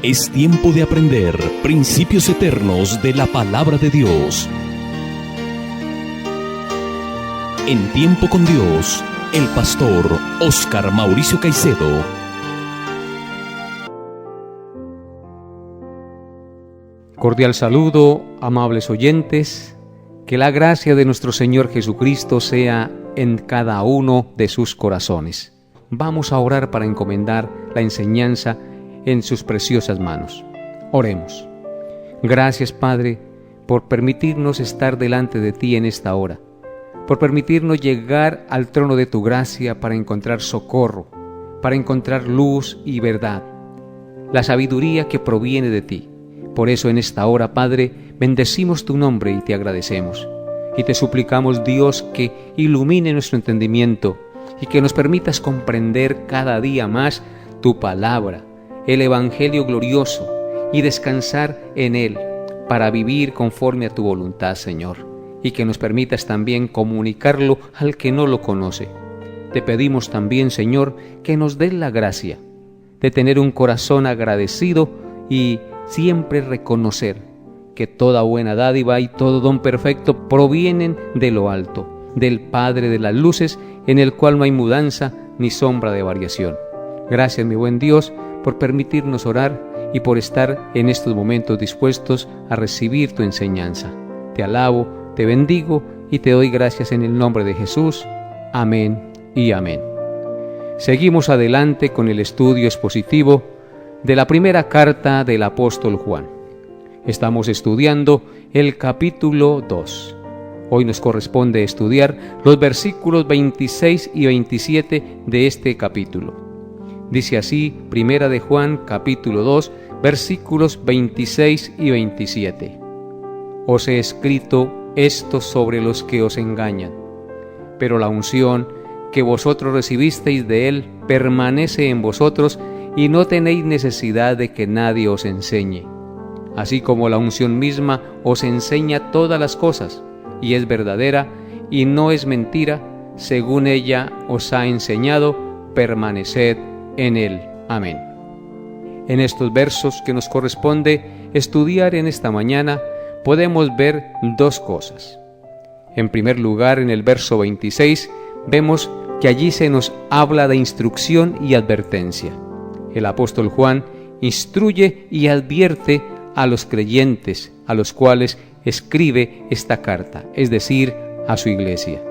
Es tiempo de aprender principios eternos de la palabra de Dios. En Tiempo con Dios, el pastor Óscar Mauricio Caicedo. Cordial saludo, amables oyentes. Que la gracia de nuestro Señor Jesucristo sea en cada uno de sus corazones. Vamos a orar para encomendar la enseñanza en sus preciosas manos. Oremos. Gracias, Padre, por permitirnos estar delante de ti en esta hora, por permitirnos llegar al trono de tu gracia para encontrar socorro, para encontrar luz y verdad, la sabiduría que proviene de ti. Por eso en esta hora, Padre, bendecimos tu nombre y te agradecemos. Y te suplicamos, Dios, que ilumine nuestro entendimiento y que nos permitas comprender cada día más tu palabra, el Evangelio glorioso, y descansar en él para vivir conforme a tu voluntad, Señor, y que nos permitas también comunicarlo al que no lo conoce. Te pedimos también, Señor, que nos des la gracia de tener un corazón agradecido y siempre reconocer que toda buena dádiva y todo don perfecto provienen de lo alto, del Padre de las luces, en el cual no hay mudanza ni sombra de variación. Gracias, mi buen Dios, por permitirnos orar y por estar en estos momentos dispuestos a recibir tu enseñanza. Te alabo, te bendigo y te doy gracias en el nombre de Jesús. Amén y amén. Seguimos adelante con el estudio expositivo de la primera carta del apóstol Juan. Estamos estudiando el capítulo 2. Hoy nos corresponde estudiar los versículos 26 y 27 de este capítulo. Dice así, Primera de Juan, capítulo 2, versículos 26 y 27. Os he escrito esto sobre los que os engañan, pero la unción que vosotros recibisteis de él permanece en vosotros y no tenéis necesidad de que nadie os enseñe. Así como la unción misma os enseña todas las cosas, y es verdadera y no es mentira, según ella os ha enseñado, permaneced en él. Amén. En estos versos que nos corresponde estudiar en esta mañana, podemos ver dos cosas. En primer lugar, en el verso 26, vemos que allí se nos habla de instrucción y advertencia. El apóstol Juan instruye y advierte a los creyentes, a los cuales escribe esta carta, es decir, a su iglesia.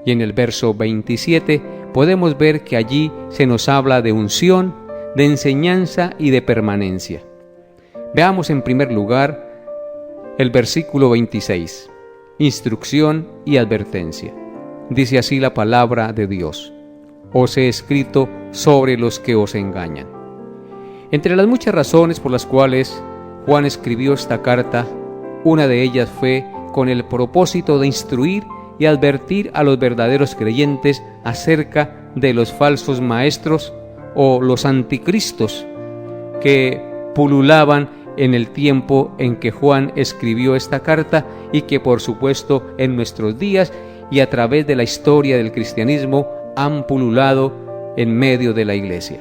Y en el verso 27 podemos ver que allí se nos habla de unción, de enseñanza y de permanencia. Veamos en primer lugar el versículo 26, instrucción y advertencia. Dice así la palabra de Dios: os he escrito sobre los que os engañan. Entre las muchas razones por las cuales Juan escribió esta carta, una de ellas fue con el propósito de instruir y advertir a los verdaderos creyentes acerca de los falsos maestros o los anticristos que pululaban en el tiempo en que Juan escribió esta carta y que por supuesto en nuestros días y a través de la historia del cristianismo han pululado en medio de la iglesia.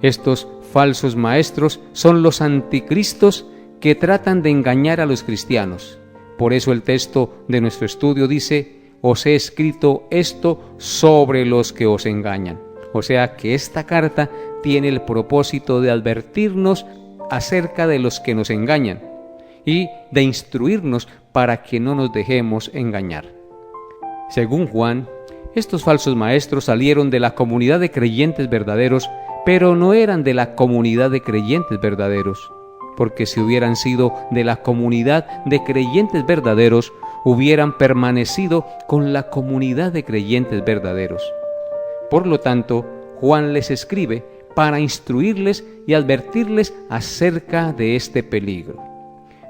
Estos falsos maestros son los anticristos que tratan de engañar a los cristianos. Por eso el texto de nuestro estudio dice: os he escrito esto sobre los que os engañan. O sea que esta carta tiene el propósito de advertirnos acerca de los que nos engañan y de instruirnos para que no nos dejemos engañar. Según Juan, estos falsos maestros salieron de la comunidad de creyentes verdaderos, pero no eran de la comunidad de creyentes verdaderos, porque si hubieran sido de la comunidad de creyentes verdaderos, hubieran permanecido con la comunidad de creyentes verdaderos. Por lo tanto, Juan les escribe para instruirles y advertirles acerca de este peligro.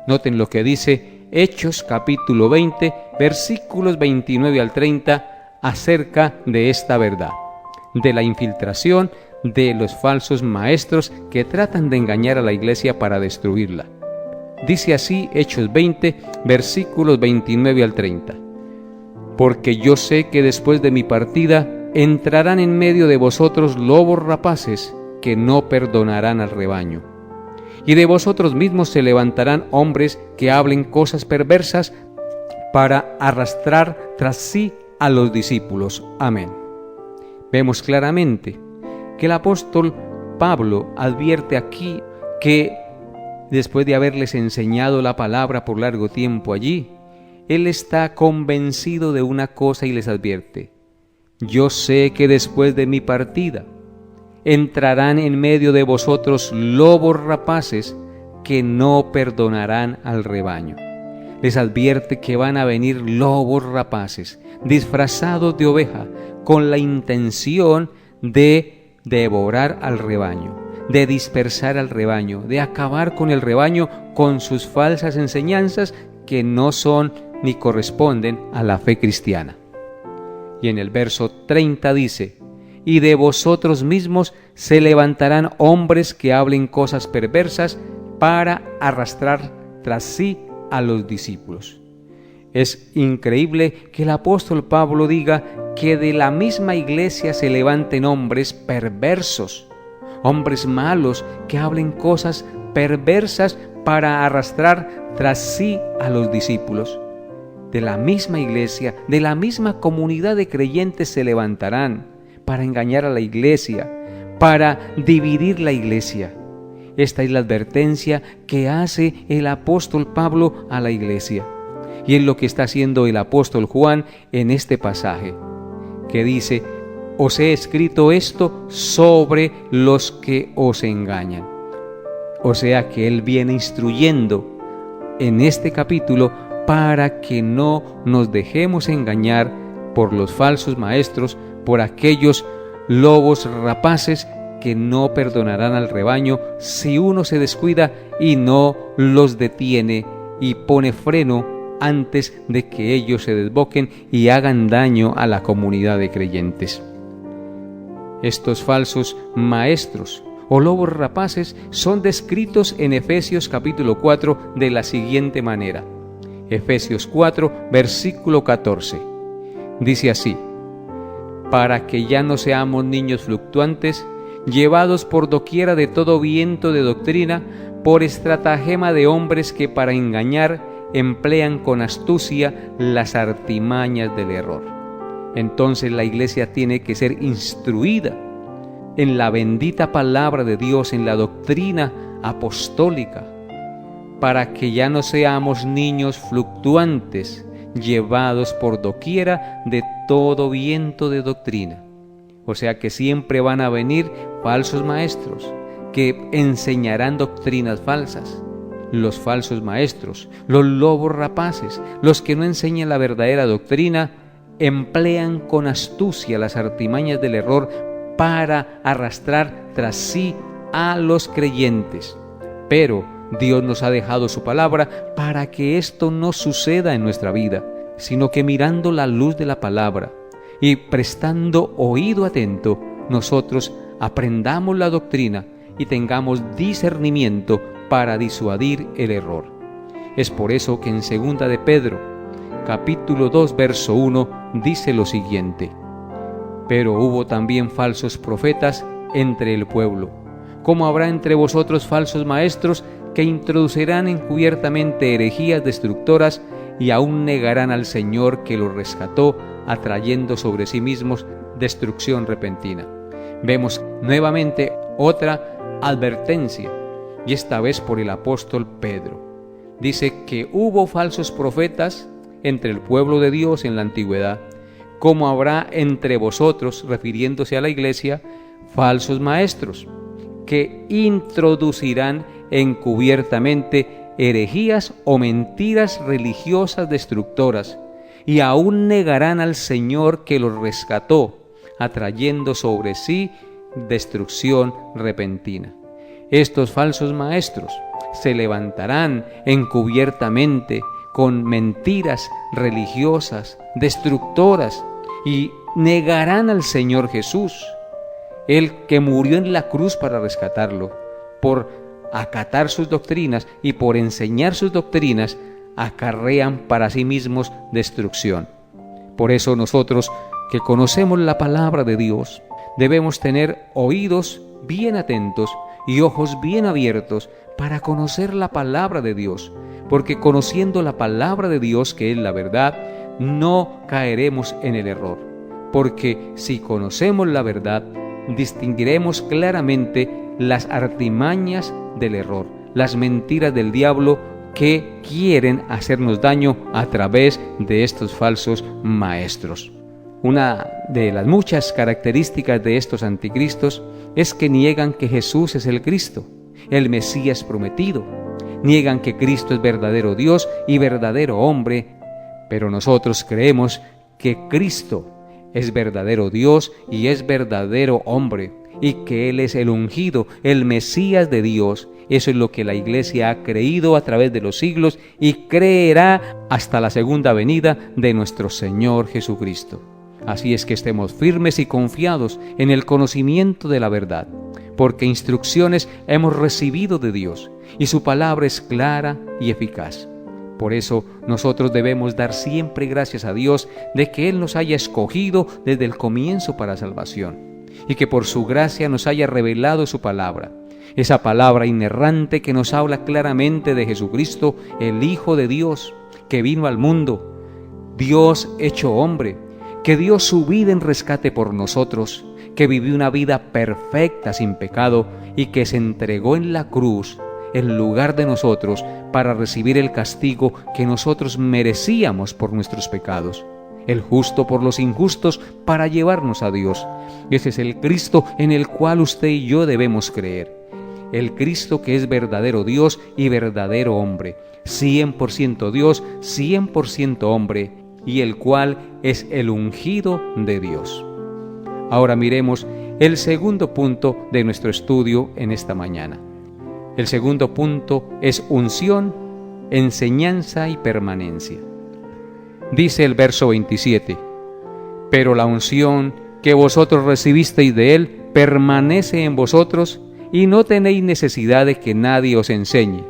Noten lo que dice Hechos capítulo 20, versículos 29 al 30, acerca de esta verdad, de la infiltración de los falsos maestros que tratan de engañar a la iglesia para destruirla. Dice así Hechos 20, versículos 29 al 30. Porque yo sé que después de mi partida entrarán en medio de vosotros lobos rapaces que no perdonarán al rebaño. Y de vosotros mismos se levantarán hombres que hablen cosas perversas para arrastrar tras sí a los discípulos. Amén. Vemos claramente que el apóstol Pablo advierte aquí que después de haberles enseñado la palabra por largo tiempo allí, él está convencido de una cosa y les advierte: yo sé que después de mi partida entrarán en medio de vosotros lobos rapaces que no perdonarán al rebaño. Les advierte que van a venir lobos rapaces disfrazados de oveja con la intención de devorar al rebaño, de dispersar al rebaño, de acabar con el rebaño con sus falsas enseñanzas que no son ni corresponden a la fe cristiana. Y en el verso 30 dice: y de vosotros mismos se levantarán hombres que hablen cosas perversas para arrastrar tras sí a los discípulos. Es increíble que el apóstol Pablo diga que de la misma iglesia se levanten hombres perversos, hombres malos que hablen cosas perversas para arrastrar tras sí a los discípulos. De la misma iglesia, de la misma comunidad de creyentes se levantarán para engañar a la iglesia, para dividir la iglesia. Esta es la advertencia que hace el apóstol Pablo a la iglesia. Y es lo que está haciendo el apóstol Juan en este pasaje, que dice: os he escrito esto sobre los que os engañan. O sea que él viene instruyendo en este capítulo para que no nos dejemos engañar por los falsos maestros, por aquellos lobos rapaces que no perdonarán al rebaño si uno se descuida y no los detiene y pone freno antes de que ellos se desboquen y hagan daño a la comunidad de creyentes. Estos falsos maestros o lobos rapaces son descritos en Efesios capítulo 4 de la siguiente manera. Efesios 4, versículo 14. Dice así: para que ya no seamos niños fluctuantes, llevados por doquiera de todo viento de doctrina, por estratagema de hombres que para engañar emplean con astucia las artimañas del error. Entonces la iglesia tiene que ser instruida en la bendita palabra de Dios, en la doctrina apostólica, para que ya no seamos niños fluctuantes, llevados por doquiera de todo viento de doctrina. O sea que siempre van a venir falsos maestros que enseñarán doctrinas falsas. Los falsos maestros, los lobos rapaces, los que no enseñan la verdadera doctrina, emplean con astucia las artimañas del error para arrastrar tras sí a los creyentes. Pero Dios nos ha dejado su palabra para que esto no suceda en nuestra vida, sino que mirando la luz de la palabra y prestando oído atento, nosotros aprendamos la doctrina y tengamos discernimiento para disuadir el error. Es por eso que en 2 de Pedro, capítulo 2, verso 1, dice lo siguiente: pero hubo también falsos profetas entre el pueblo, como habrá entre vosotros falsos maestros que introducirán encubiertamente herejías destructoras y aún negarán al Señor que los rescató, atrayendo sobre sí mismos destrucción repentina. Vemos nuevamente otra advertencia, y esta vez por el apóstol Pedro. Dice que hubo falsos profetas entre el pueblo de Dios en la antigüedad, como habrá entre vosotros, refiriéndose a la iglesia, falsos maestros, que introducirán encubiertamente herejías o mentiras religiosas destructoras, y aún negarán al Señor que los rescató, atrayendo sobre sí destrucción repentina. Estos falsos maestros se levantarán encubiertamente con mentiras religiosas destructoras y negarán al Señor Jesús, el que murió en la cruz para rescatarlo. Por acatar sus doctrinas y por enseñar sus doctrinas, acarrean para sí mismos destrucción. Por eso nosotros, que conocemos la palabra de Dios, debemos tener oídos bien atentos y ojos bien abiertos para conocer la palabra de Dios, porque conociendo la palabra de Dios, que es la verdad, no caeremos en el error. Porque si conocemos la verdad, distinguiremos claramente las artimañas del error, las mentiras del diablo que quieren hacernos daño a través de estos falsos maestros. Una de las muchas características de estos anticristos es que niegan que Jesús es el Cristo, el Mesías prometido. Niegan que Cristo es verdadero Dios y verdadero hombre, pero nosotros creemos que Cristo es verdadero Dios y es verdadero hombre, y que Él es el ungido, el Mesías de Dios. Eso es lo que la Iglesia ha creído a través de los siglos y creerá hasta la segunda venida de nuestro Señor Jesucristo. Así es que estemos firmes y confiados en el conocimiento de la verdad, porque instrucciones hemos recibido de Dios y su palabra es clara y eficaz. Por eso nosotros debemos dar siempre gracias a Dios de que Él nos haya escogido desde el comienzo para salvación y que por su gracia nos haya revelado su palabra, esa palabra inerrante que nos habla claramente de Jesucristo, el Hijo de Dios, que vino al mundo, Dios hecho hombre, que dio su vida en rescate por nosotros, que vivió una vida perfecta sin pecado y que se entregó en la cruz en lugar de nosotros para recibir el castigo que nosotros merecíamos por nuestros pecados, el justo por los injustos para llevarnos a Dios. Ese es el Cristo en el cual usted y yo debemos creer, el Cristo que es verdadero Dios y verdadero hombre, 100% Dios, 100% hombre, y el cual es el ungido de Dios. Ahora miremos el segundo punto de nuestro estudio en esta mañana. El segundo punto es unción, enseñanza y permanencia. Dice el verso 27, pero la unción que vosotros recibisteis de Él permanece en vosotros y no tenéis necesidad de que nadie os enseñe,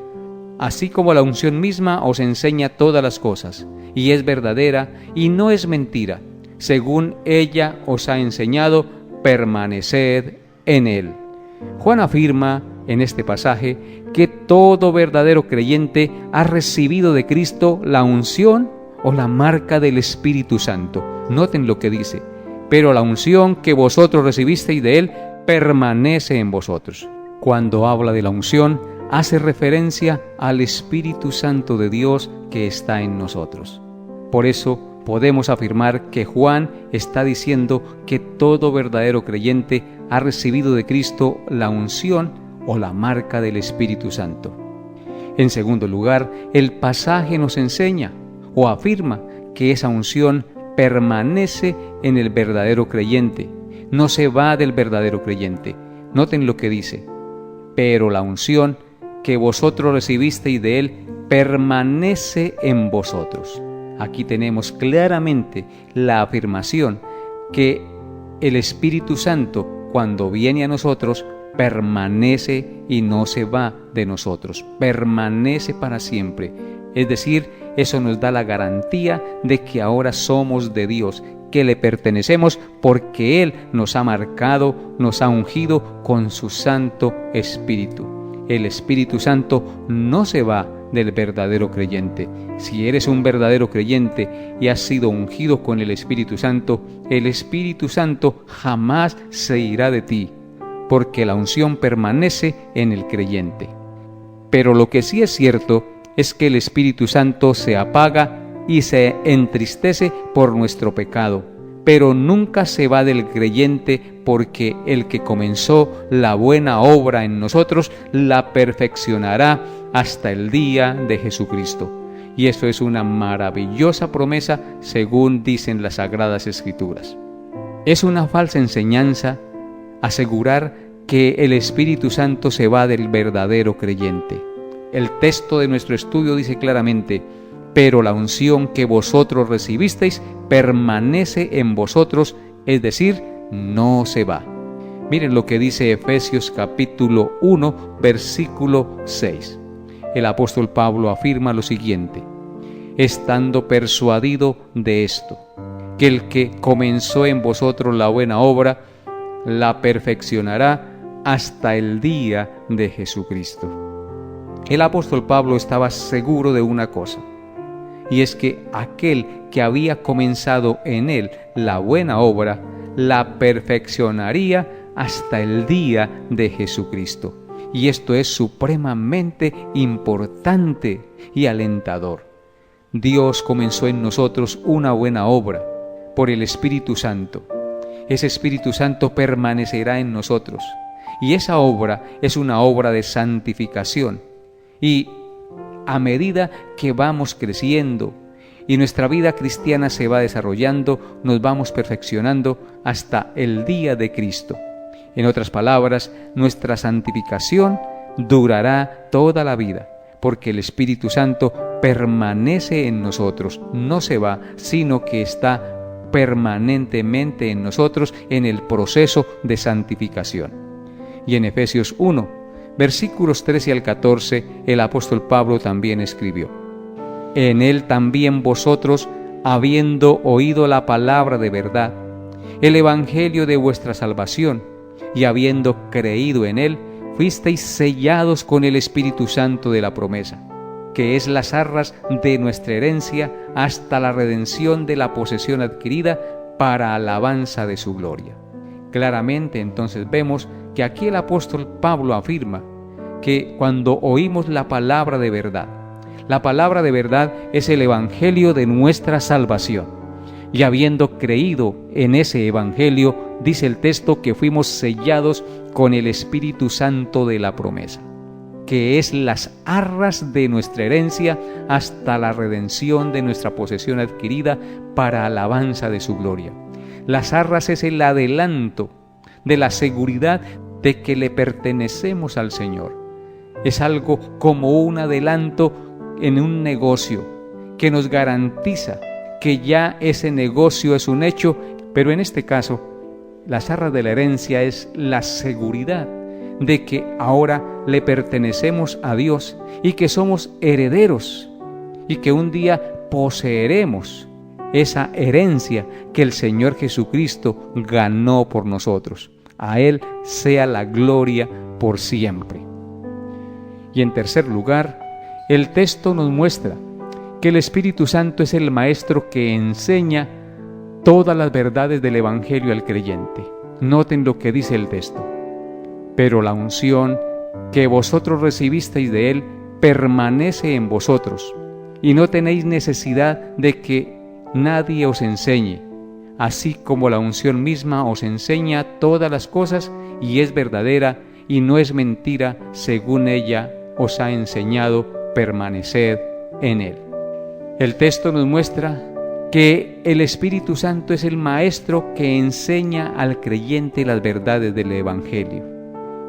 así como la unción misma os enseña todas las cosas, y es verdadera y no es mentira. Según ella os ha enseñado, permaneced en Él. Juan afirma en este pasaje que todo verdadero creyente ha recibido de Cristo la unción o la marca del Espíritu Santo. Noten lo que dice, pero la unción que vosotros recibisteis de Él permanece en vosotros. Cuando habla de la unción, hace referencia al Espíritu Santo de Dios que está en nosotros. Por eso podemos afirmar que Juan está diciendo que todo verdadero creyente ha recibido de Cristo la unción o la marca del Espíritu Santo. En segundo lugar, el pasaje nos enseña o afirma que esa unción permanece en el verdadero creyente, no se va del verdadero creyente. Noten lo que dice, pero la unción que vosotros recibisteis de Él permanece en vosotros. Aquí tenemos claramente la afirmación que el Espíritu Santo, cuando viene a nosotros, permanece y no se va de nosotros, permanece para siempre. Es decir, eso nos da la garantía de que ahora somos de Dios, que le pertenecemos porque Él nos ha marcado, nos ha ungido con su Santo Espíritu. El Espíritu Santo no se va del verdadero creyente. Si eres un verdadero creyente y has sido ungido con el Espíritu Santo jamás se irá de ti, porque la unción permanece en el creyente. Pero lo que sí es cierto es que el Espíritu Santo se apaga y se entristece por nuestro pecado, pero nunca se va del creyente, porque el que comenzó la buena obra en nosotros la perfeccionará hasta el día de Jesucristo. Y eso es una maravillosa promesa, según dicen las Sagradas Escrituras. Es una falsa enseñanza asegurar que el Espíritu Santo se va del verdadero creyente. El texto de nuestro estudio dice claramente, pero la unción que vosotros recibisteis permanece en vosotros, es decir, no se va. Miren lo que dice Efesios capítulo 1, versículo 6. El apóstol Pablo afirma lo siguiente, estando persuadido de esto, que el que comenzó en vosotros la buena obra, la perfeccionará hasta el día de Jesucristo. El apóstol Pablo estaba seguro de una cosa, y es que aquel que había comenzado en él la buena obra, la perfeccionaría hasta el día de Jesucristo. Y esto es supremamente importante y alentador. Dios comenzó en nosotros una buena obra por el Espíritu Santo. Ese Espíritu Santo permanecerá en nosotros. Y esa obra es una obra de santificación. Y a medida que vamos creciendo y nuestra vida cristiana se va desarrollando, nos vamos perfeccionando hasta el día de Cristo. En otras palabras, nuestra santificación durará toda la vida, porque el Espíritu Santo permanece en nosotros, no se va, sino que está permanentemente en nosotros en el proceso de santificación. Y en Efesios 1, versículos 13 al 14, el apóstol Pablo también escribió: En él también vosotros, habiendo oído la palabra de verdad, el evangelio de vuestra salvación, y habiendo creído en él, fuisteis sellados con el Espíritu Santo de la promesa, que es las arras de nuestra herencia hasta la redención de la posesión adquirida para alabanza de su gloria. Claramente entonces vemos que aquí el apóstol Pablo afirma que cuando oímos la palabra de verdad es el evangelio de nuestra salvación, y habiendo creído en ese evangelio, dice el texto que fuimos sellados con el Espíritu Santo de la promesa, que es las arras de nuestra herencia hasta la redención de nuestra posesión adquirida para alabanza de su gloria. Las arras es el adelanto de la seguridad de que le pertenecemos al Señor. Es algo como un adelanto en un negocio que nos garantiza que ya ese negocio es un hecho, pero en este caso, las arras de la herencia es la seguridad de que ahora le pertenecemos a Dios y que somos herederos y que un día poseeremos esa herencia que el Señor Jesucristo ganó por nosotros. A Él sea la gloria por siempre. Y en tercer lugar, el texto nos muestra que el Espíritu Santo es el Maestro que enseña todas las verdades del Evangelio al creyente. Noten lo que dice el texto: pero la unción que vosotros recibisteis de Él permanece en vosotros, y no tenéis necesidad de que nadie os enseñe, así como la unción misma os enseña todas las cosas y es verdadera y no es mentira, según ella os ha enseñado, permaneced en Él. El texto nos muestra que el Espíritu Santo es el Maestro que enseña al creyente las verdades del Evangelio.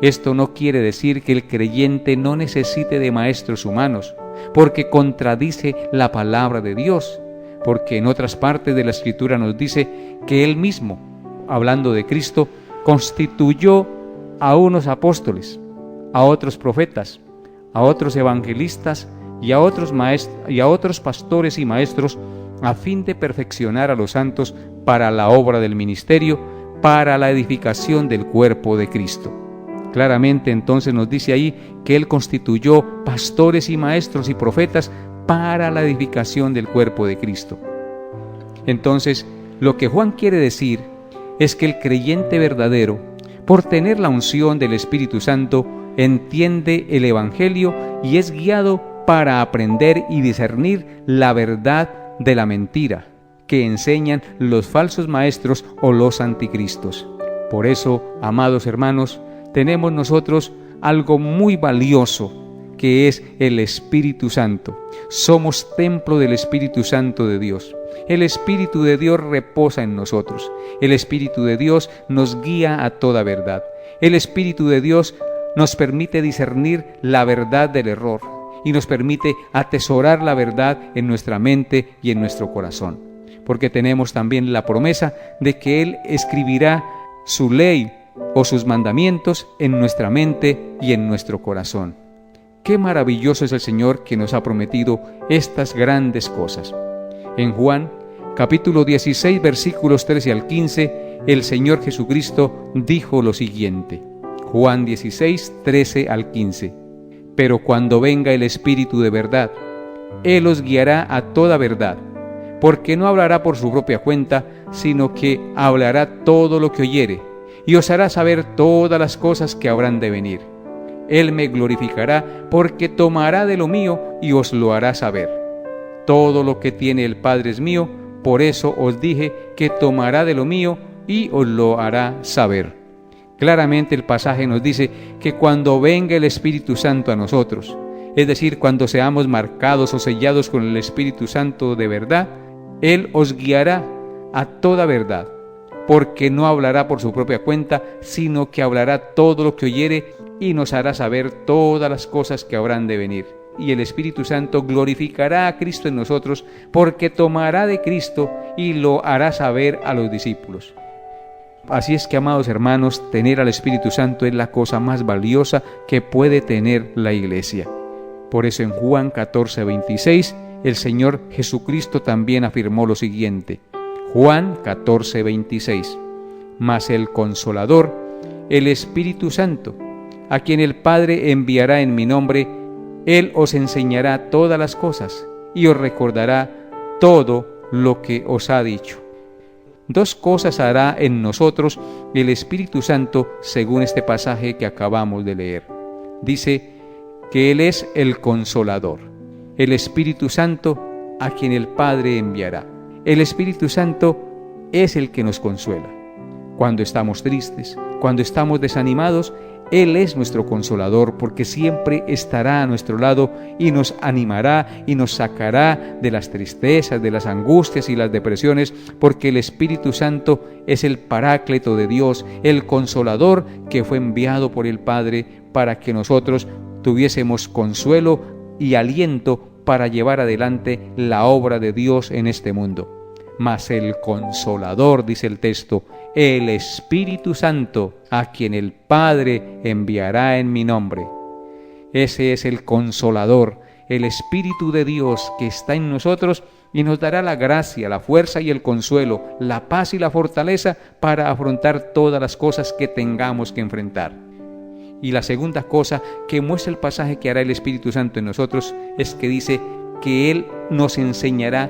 Esto no quiere decir que el creyente no necesite de maestros humanos, porque contradice la palabra de Dios, porque en otras partes de la Escritura nos dice que Él mismo, hablando de Cristo, constituyó a unos apóstoles, a otros profetas, a otros evangelistas y a otros pastores y maestros, a fin de perfeccionar a los santos para la obra del ministerio, para la edificación del cuerpo de Cristo. Claramente entonces nos dice ahí que Él constituyó pastores y maestros y profetas para la edificación del cuerpo de Cristo. Entonces, lo que Juan quiere decir es que el creyente verdadero, por tener la unción del Espíritu Santo, entiende el Evangelio y es guiado para aprender y discernir la verdad de la mentira que enseñan los falsos maestros o los anticristos. Por eso, amados hermanos, tenemos nosotros algo muy valioso, que es el Espíritu Santo. Somos templo del Espíritu Santo de Dios. El Espíritu de Dios reposa en nosotros. El Espíritu de Dios nos guía a toda verdad. El Espíritu de Dios nos permite discernir la verdad del error y nos permite atesorar la verdad en nuestra mente y en nuestro corazón, porque tenemos también la promesa de que Él escribirá su ley o sus mandamientos en nuestra mente y en nuestro corazón. Qué maravilloso es el Señor que nos ha prometido estas grandes cosas. En Juan, capítulo 16, versículos 13 al 15, el Señor Jesucristo dijo lo siguiente. Juan 16, 13 al 15. Pero cuando venga el Espíritu de verdad, Él os guiará a toda verdad, porque no hablará por su propia cuenta, sino que hablará todo lo que oyere, y os hará saber todas las cosas que habrán de venir. Él me glorificará, porque tomará de lo mío y os lo hará saber. Todo lo que tiene el Padre es mío, por eso os dije que tomará de lo mío y os lo hará saber. Claramente el pasaje nos dice que cuando venga el Espíritu Santo a nosotros, es decir, cuando seamos marcados o sellados con el Espíritu Santo de verdad, Él os guiará a toda verdad, porque no hablará por su propia cuenta, sino que hablará todo lo que oyere y nos hará saber todas las cosas que habrán de venir. Y el Espíritu Santo glorificará a Cristo en nosotros, porque tomará de Cristo y lo hará saber a los discípulos. Así es que, amados hermanos, tener al Espíritu Santo es la cosa más valiosa que puede tener la Iglesia. Por eso en Juan 14, 26, el Señor Jesucristo también afirmó lo siguiente. Juan 14, 26. Mas el Consolador, el Espíritu Santo, a quien el Padre enviará en mi nombre, Él os enseñará todas las cosas y os recordará todo lo que os ha dicho. Dos cosas hará en nosotros el Espíritu Santo según este pasaje que acabamos de leer. Dice que Él es el Consolador, el Espíritu Santo a quien el Padre enviará. El Espíritu Santo es el que nos consuela. Cuando estamos tristes, cuando estamos desanimados, Él es nuestro Consolador, porque siempre estará a nuestro lado y nos animará y nos sacará de las tristezas, de las angustias y las depresiones, porque el Espíritu Santo es el Paráclito de Dios, el Consolador que fue enviado por el Padre para que nosotros tuviésemos consuelo y aliento para llevar adelante la obra de Dios en este mundo. Mas el Consolador, dice el texto, el Espíritu Santo, a quien el Padre enviará en mi nombre. Ese es el Consolador, el Espíritu de Dios que está en nosotros y nos dará la gracia, la fuerza y el consuelo, la paz y la fortaleza para afrontar todas las cosas que tengamos que enfrentar. Y la segunda cosa que muestra el pasaje que hará el Espíritu Santo en nosotros es que dice que Él nos enseñará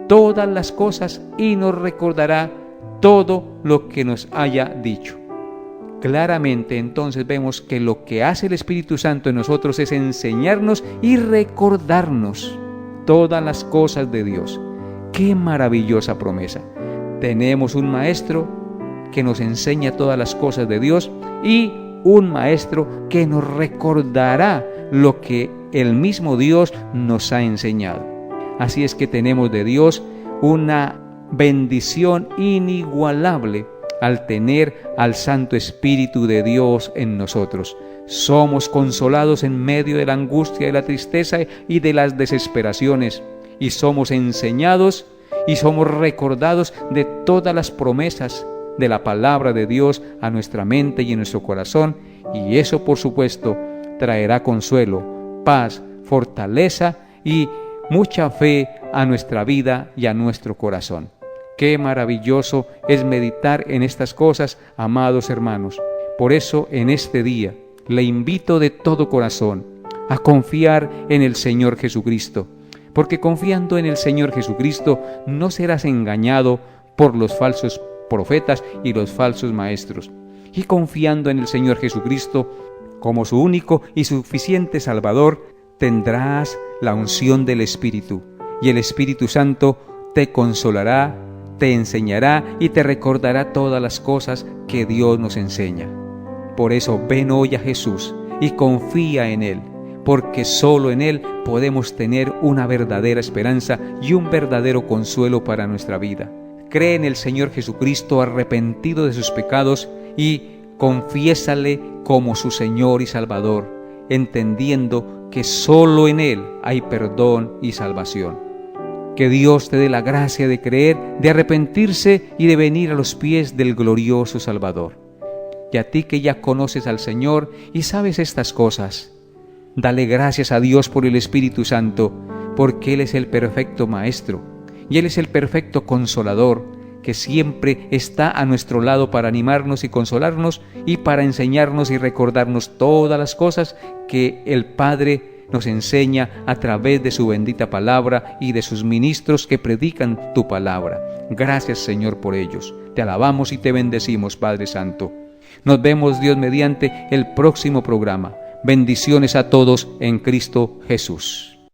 todas las cosas y nos recordará todo lo que nos haya dicho. Claramente entonces vemos que lo que hace el Espíritu Santo en nosotros es enseñarnos y recordarnos todas las cosas de Dios. ¡Qué maravillosa promesa! Tenemos un Maestro que nos enseña todas las cosas de Dios y un Maestro que nos recordará lo que el mismo Dios nos ha enseñado. Así es que tenemos de Dios una bendición inigualable al tener al Santo Espíritu de Dios en nosotros. Somos consolados en medio de la angustia, de la tristeza y de las desesperaciones, y somos enseñados y somos recordados de todas las promesas de la palabra de Dios a nuestra mente y en nuestro corazón, y eso, por supuesto, traerá consuelo, paz, fortaleza y mucha fe a nuestra vida y a nuestro corazón. Qué maravilloso es meditar en estas cosas, amados hermanos. Por eso, en este día, le invito de todo corazón a confiar en el Señor Jesucristo, porque confiando en el Señor Jesucristo no serás engañado por los falsos profetas y los falsos maestros. Y confiando en el Señor Jesucristo como su único y suficiente Salvador, tendrás la unción del Espíritu, y el Espíritu Santo te consolará, te enseñará y te recordará todas las cosas que Dios nos enseña. Por eso ven hoy a Jesús y confía en Él, porque solo en Él podemos tener una verdadera esperanza y un verdadero consuelo para nuestra vida. Cree en el Señor Jesucristo arrepentido de sus pecados y confiésale como su Señor y Salvador, entendiendo que solo en Él hay perdón y salvación. Que Dios te dé la gracia de creer, de arrepentirse y de venir a los pies del glorioso Salvador. Y a ti que ya conoces al Señor y sabes estas cosas, dale gracias a Dios por el Espíritu Santo, porque Él es el perfecto Maestro y Él es el perfecto Consolador que siempre está a nuestro lado para animarnos y consolarnos y para enseñarnos y recordarnos todas las cosas que el Padre nos enseña a través de su bendita palabra y de sus ministros que predican tu palabra. Gracias, Señor, por ellos. Te alabamos y te bendecimos, Padre Santo. Nos vemos, Dios mediante, el próximo programa. Bendiciones a todos en Cristo Jesús.